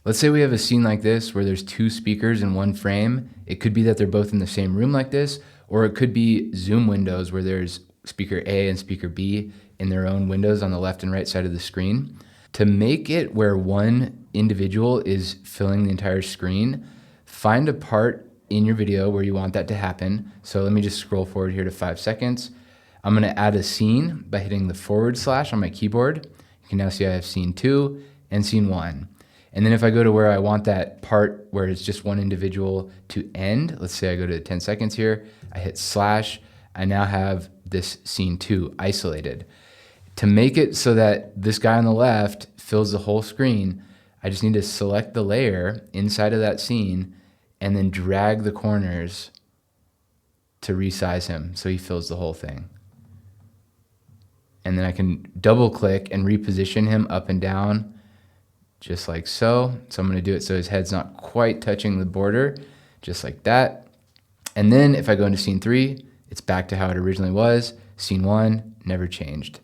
Let's say we have a scene like this where there's two speakers in one frame. It could be that they're both in the same room like this, or it could be Zoom windows where there's speaker A and speaker B in their own windows on the left and right side of the screen. To make it where one individual is filling the entire screen, find a part in your video where you want that to happen. So let me just scroll forward here to 5 seconds. I'm gonna add a scene by hitting the / on my keyboard. You can now see I have scene 2 and scene 1. And then if I go to where I want that part where it's just one individual to end, let's say I go to 10 seconds here, I hit /, I now have this scene 2 isolated. To make it so that this guy on the left fills the whole screen, I just need to select the layer inside of that scene and then drag the corners to resize him so he fills the whole thing. And then I can double click and reposition him up and down just like so. So I'm going to do it so his head's not quite touching the border, just like that. And then if I go into scene 3, it's back to how it originally was. Scene 1 never changed.